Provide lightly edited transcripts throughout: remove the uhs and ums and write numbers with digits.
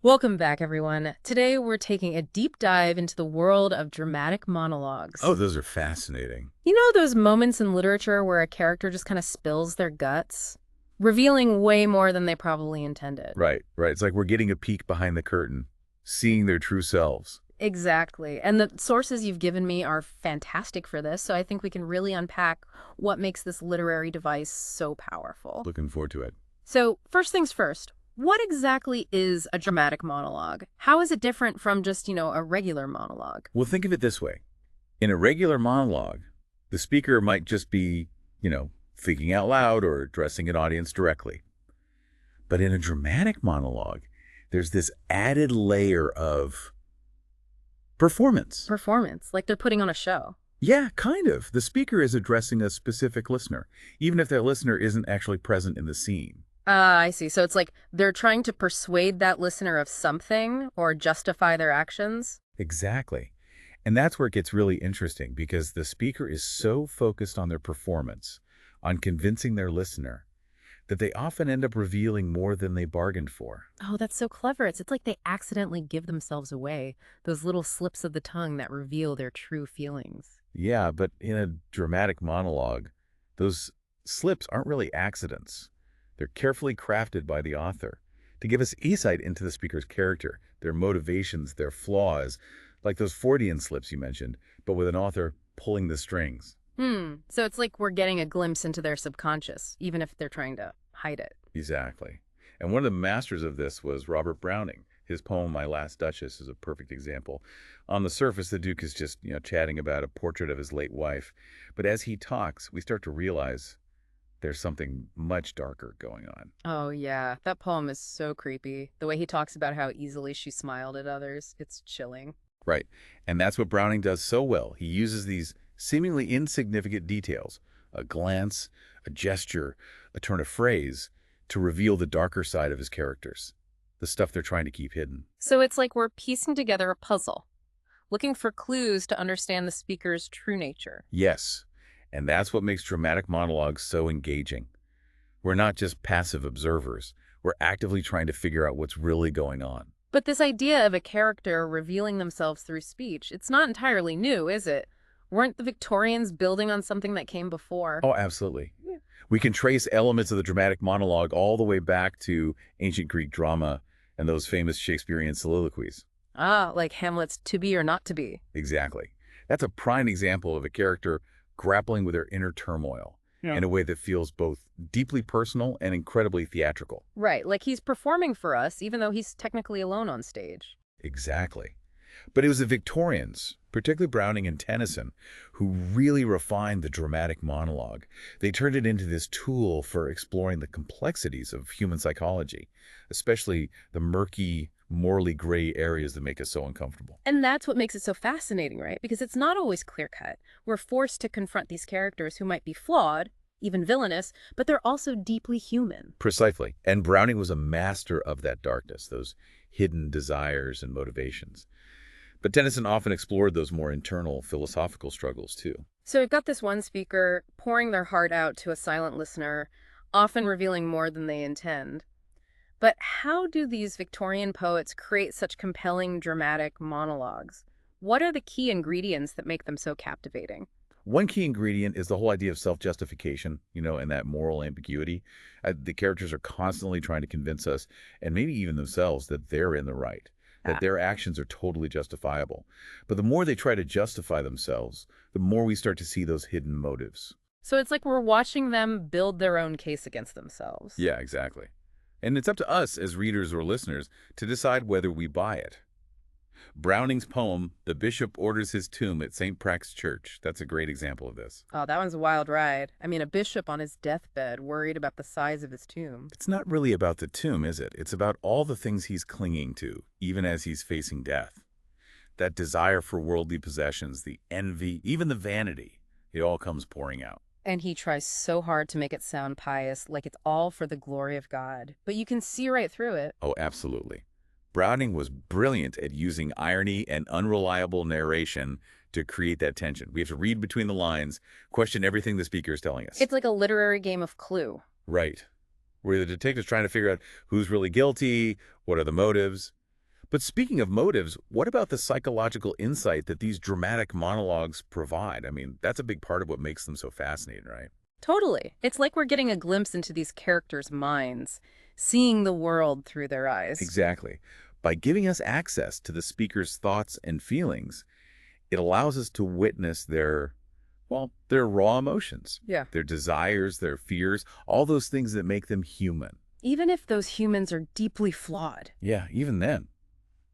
Welcome back, everyone. Today, we're taking a deep dive into the world of dramatic monologues. Oh, those are fascinating. You know those moments in literature where a character just kind of spills their guts, revealing way more than they probably intended? Right, right. It's like we're getting a peek behind the curtain, seeing their true selves. Exactly. And the sources you've given me are fantastic for this, so I think we can really unpack what makes this literary device so powerful. Looking forward to it. So, first things first, what exactly is a dramatic monologue? How is it different from just, a regular monologue? Well, think of it this way. In a regular monologue, the speaker might just be, thinking out loud or addressing an audience directly. But in a dramatic monologue, there's this added layer of performance. Performance, like they're putting on a show. Yeah, kind of. The speaker is addressing a specific listener, even if that listener isn't actually present in the scene. I see. So it's like they're trying to persuade that listener of something or justify their actions. Exactly. And that's where it gets really interesting because the speaker is so focused on their performance, on convincing their listener, that they often end up revealing more than they bargained for. Oh, that's so clever. It's like they accidentally give themselves away, those little slips of the tongue that reveal their true feelings. Yeah, but in a dramatic monologue, those slips aren't really accidents. They're carefully crafted by the author to give us insight into the speaker's character, their motivations, their flaws, like those Freudian slips you mentioned, but with an author pulling the strings. So it's like we're getting a glimpse into their subconscious, even if they're trying to hide it. Exactly. And one of the masters of this was Robert Browning. His poem, My Last Duchess, is a perfect example. On the surface, the Duke is just, chatting about a portrait of his late wife. But as he talks, we start to realize there's something much darker going on. Oh, yeah. That poem is so creepy. The way he talks about how easily she smiled at others, it's chilling. Right. And that's what Browning does so well. He uses these seemingly insignificant details, a glance, a gesture, a turn of phrase, to reveal the darker side of his characters, the stuff they're trying to keep hidden. So it's like we're piecing together a puzzle, looking for clues to understand the speaker's true nature. Yes. And that's what makes dramatic monologues so engaging. We're not just passive observers. We're actively trying to figure out what's really going on. But this idea of a character revealing themselves through speech, it's not entirely new, is it? Weren't the Victorians building on something that came before? Oh, absolutely. Yeah. We can trace elements of the dramatic monologue all the way back to ancient Greek drama and those famous Shakespearean soliloquies. Ah, like Hamlet's to be or not to be. Exactly. That's a prime example of a character grappling with their inner turmoil Yeah. in a way that feels both deeply personal and incredibly theatrical. Right, like he's performing for us, even though he's technically alone on stage. Exactly. But it was the Victorians, particularly Browning and Tennyson, who really refined the dramatic monologue. They turned it into this tool for exploring the complexities of human psychology, especially the murky, morally gray areas that make us so uncomfortable. And that's what makes it so fascinating, right? Because it's not always clear cut. We're forced to confront these characters who might be flawed, even villainous, but they're also deeply human. Precisely. And Browning was a master of that darkness, those hidden desires and motivations. But Tennyson often explored those more internal philosophical struggles, too. So we've got this one speaker pouring their heart out to a silent listener, often revealing more than they intend. But how do these Victorian poets create such compelling, dramatic monologues? What are the key ingredients that make them so captivating? One key ingredient is the whole idea of self-justification, and that moral ambiguity. The characters are constantly trying to convince us, and maybe even themselves, that they're in the right, that Ah, their actions are totally justifiable. But the more they try to justify themselves, the more we start to see those hidden motives. so it's like we're watching them build their own case against themselves. Yeah, exactly. And it's up to us as readers or listeners to decide whether we buy it. Browning's poem, The Bishop Orders His Tomb at St. Prax's Church, that's a great example of this. Oh, that one's a wild ride. I mean, a bishop on his deathbed worried about the size of his tomb. It's not really about the tomb, is it? It's about all the things he's clinging to, even as he's facing death. That desire for worldly possessions, the envy, even the vanity, it all comes pouring out. And he tries so hard to make it sound pious, like it's all for the glory of God. But you can see right through it. Oh, absolutely. Browning was brilliant at using irony and unreliable narration to create that tension. We have to read between the lines, question everything the speaker is telling us. It's like a literary game of Clue. Right. Where the detective's trying to figure out who's really guilty, what are the motives. But speaking of motives, what about the psychological insight that these dramatic monologues provide? I mean, that's a big part of what makes them so fascinating, right? Totally. It's like we're getting a glimpse into these characters' minds, seeing the world through their eyes. Exactly. By giving us access to the speaker's thoughts and feelings, it allows us to witness their raw emotions, Yeah. their desires, their fears, all those things that make them human. Even if those humans are deeply flawed. Yeah, even then.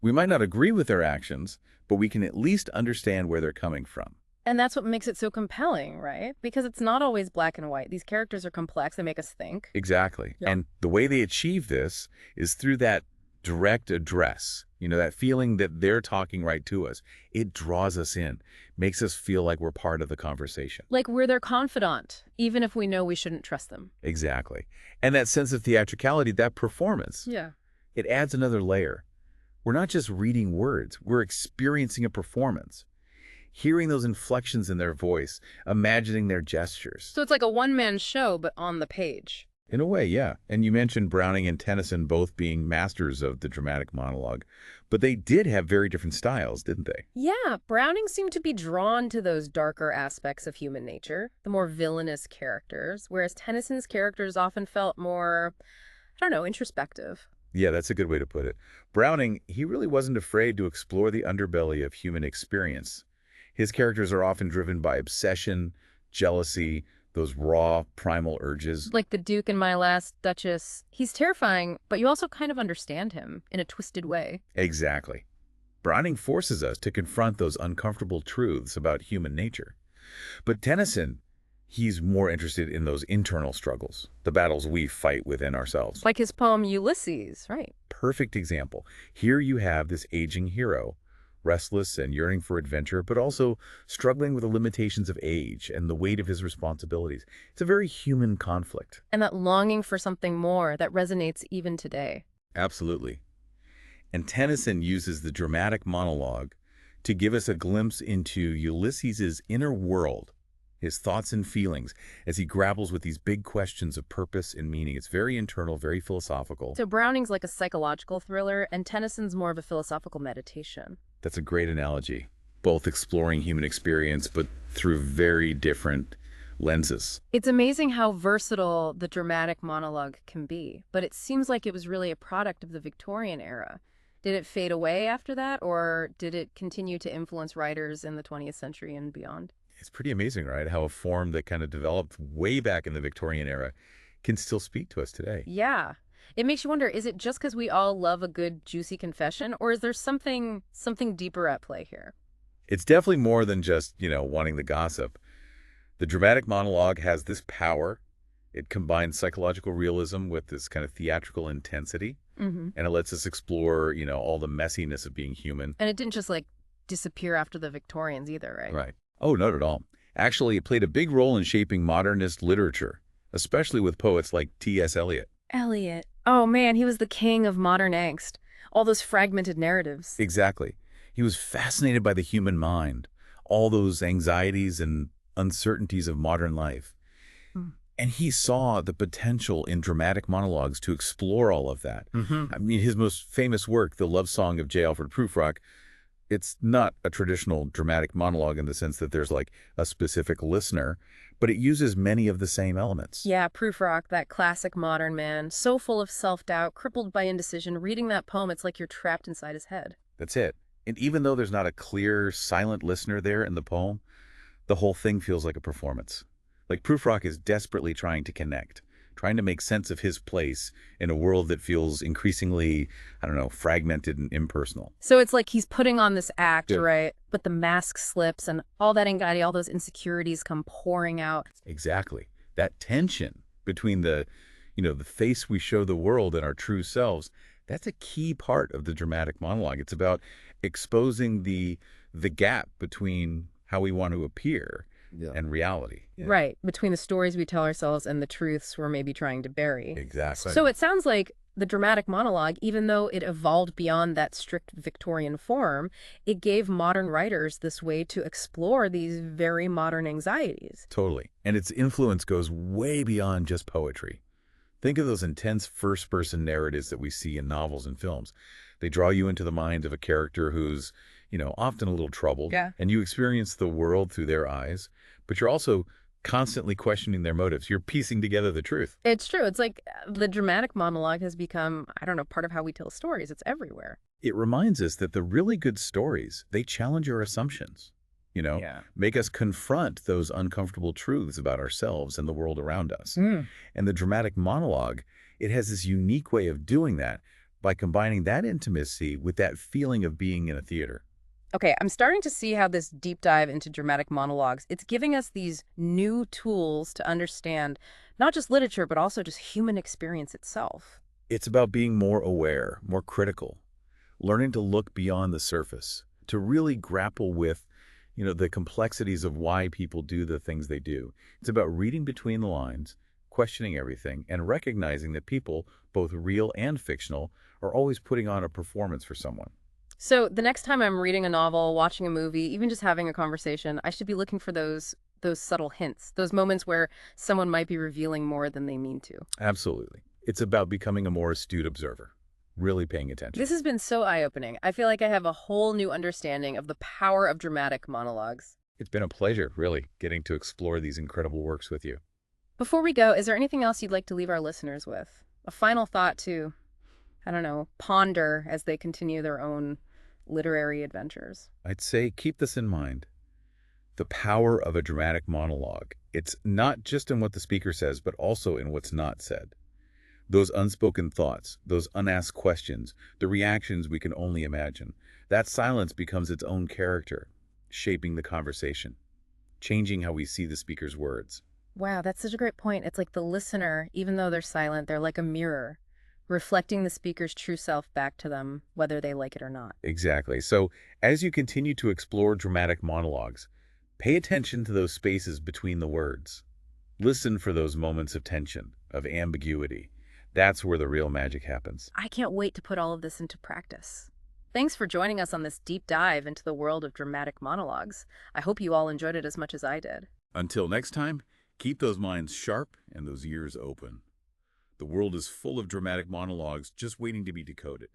We might not agree with their actions, but we can at least understand where they're coming from. And that's what makes it so compelling, right? Because it's not always black and white. These characters are complex. They make us think. Exactly. Yeah. And the way they achieve this is through that direct address, that feeling that they're talking right to us. It draws us in, makes us feel like we're part of the conversation. Like we're their confidant, even if we know we shouldn't trust them. Exactly. And that sense of theatricality, that performance, Yeah. it adds another layer. We're not just reading words, we're experiencing a performance. Hearing those inflections in their voice, imagining their gestures. So it's like a one-man show, but on the page. In a way, yeah. And you mentioned Browning and Tennyson both being masters of the dramatic monologue, but they did have very different styles, didn't they? Yeah, Browning seemed to be drawn to those darker aspects of human nature, the more villainous characters, whereas Tennyson's characters often felt more, I don't know, introspective. Yeah, that's a good way to put it. Browning, he really wasn't afraid to explore the underbelly of human experience. His characters are often driven by obsession, jealousy, those raw, primal urges. Like the Duke in My Last Duchess. He's terrifying, but you also kind of understand him in a twisted way. Exactly. Browning forces us to confront those uncomfortable truths about human nature. But Tennyson, he's more interested in those internal struggles, the battles we fight within ourselves. Like his poem Ulysses, right? Perfect example. Here you have this aging hero, restless and yearning for adventure, but also struggling with the limitations of age and the weight of his responsibilities. It's a very human conflict. And that longing for something more that resonates even today. Absolutely. And Tennyson uses the dramatic monologue to give us a glimpse into Ulysses's inner world, his thoughts and feelings, as he grapples with these big questions of purpose and meaning. It's very internal, very philosophical. So Browning's like a psychological thriller, and Tennyson's more of a philosophical meditation. That's a great analogy. Both exploring human experience, but through very different lenses. It's amazing how versatile the dramatic monologue can be, but it seems like it was really a product of the Victorian era. Did it fade away after that, or did it continue to influence writers in the 20th century and beyond? It's pretty amazing, right? How a form that kind of developed way back in the Victorian era can still speak to us today. Yeah. It makes you wonder, is it just because we all love a good, juicy confession, or is there something deeper at play here? It's definitely more than just, wanting the gossip. The dramatic monologue has this power. It combines psychological realism with this kind of theatrical intensity, Mm-hmm. and it lets us explore, all the messiness of being human. And it didn't just, like, disappear after the Victorians either, right? Right. Oh, not at all. Actually, it played a big role in shaping modernist literature, especially with poets like T.S. Eliot. Eliot. Oh, man, he was the king of modern angst. All those fragmented narratives. Exactly. He was fascinated by the human mind, all those anxieties and uncertainties of modern life. Hmm. And he saw the potential in dramatic monologues to explore all of that. Mm-hmm. I mean, his most famous work, The Love Song of J. Alfred Prufrock, it's not a traditional dramatic monologue in the sense that there's like a specific listener, but it uses many of the same elements. Yeah, Prufrock, that classic modern man, so full of self-doubt, crippled by indecision. Reading that poem, it's like you're trapped inside his head. That's it. And even though there's not a clear, silent listener there in the poem, the whole thing feels like a performance. Like Prufrock is desperately trying to connect, trying to make sense of his place in a world that feels increasingly, fragmented and impersonal. So it's like he's putting on this act, Yeah. right? But the mask slips and all that anxiety, all those insecurities come pouring out. Exactly. That tension between the face we show the world and our true selves, that's a key part of the dramatic monologue. It's about exposing the gap between how we want to appear and reality. Yeah. Right, between the stories we tell ourselves and the truths we're maybe trying to bury. Exactly. So it sounds like the dramatic monologue, even though it evolved beyond that strict Victorian form, it gave modern writers this way to explore these very modern anxieties. Totally. And its influence goes way beyond just poetry. Think of those intense first-person narratives that we see in novels and films. They draw you into the mind of a character who's, often a little troubled, Yeah. and you experience the world through their eyes, but you're also constantly questioning their motives. You're piecing together the truth. It's true. It's like the dramatic monologue has become, I don't know, part of how we tell stories. It's everywhere. It reminds us that the really good stories, they challenge our assumptions, Yeah. make us confront those uncomfortable truths about ourselves and the world around us. Mm. And the dramatic monologue, it has this unique way of doing that by combining that intimacy with that feeling of being in a theater. Okay, I'm starting to see how this deep dive into dramatic monologues, it's giving us these new tools to understand not just literature, but also just human experience itself. It's about being more aware, more critical, learning to look beyond the surface, to really grapple with, the complexities of why people do the things they do. It's about reading between the lines, questioning everything, and recognizing that people, both real and fictional, are always putting on a performance for someone. So the next time I'm reading a novel, watching a movie, even just having a conversation, I should be looking for those subtle hints, those moments where someone might be revealing more than they mean to. Absolutely. It's about becoming a more astute observer, really paying attention. This has been so eye-opening. I feel like I have a whole new understanding of the power of dramatic monologues. It's been a pleasure, really, getting to explore these incredible works with you. Before we go, is there anything else you'd like to leave our listeners with? A final thought to, I don't know, ponder as they continue their own literary adventures. I'd say keep this in mind. The power of a dramatic monologue. It's not just in what the speaker says, but also in what's not said. Those unspoken thoughts, those unasked questions, the reactions we can only imagine. That silence becomes its own character, shaping the conversation, changing how we see the speaker's words. Wow, that's such a great point. It's like the listener, even though they're silent, they're like a mirror, reflecting the speaker's true self back to them, whether they like it or not. Exactly. So as you continue to explore dramatic monologues, pay attention to those spaces between the words. Listen for those moments of tension, of ambiguity. That's where the real magic happens. I can't wait to put all of this into practice. Thanks for joining us on this deep dive into the world of dramatic monologues. I hope you all enjoyed it as much as I did. Until next time, keep those minds sharp and those ears open. The world is full of dramatic monologues just waiting to be decoded.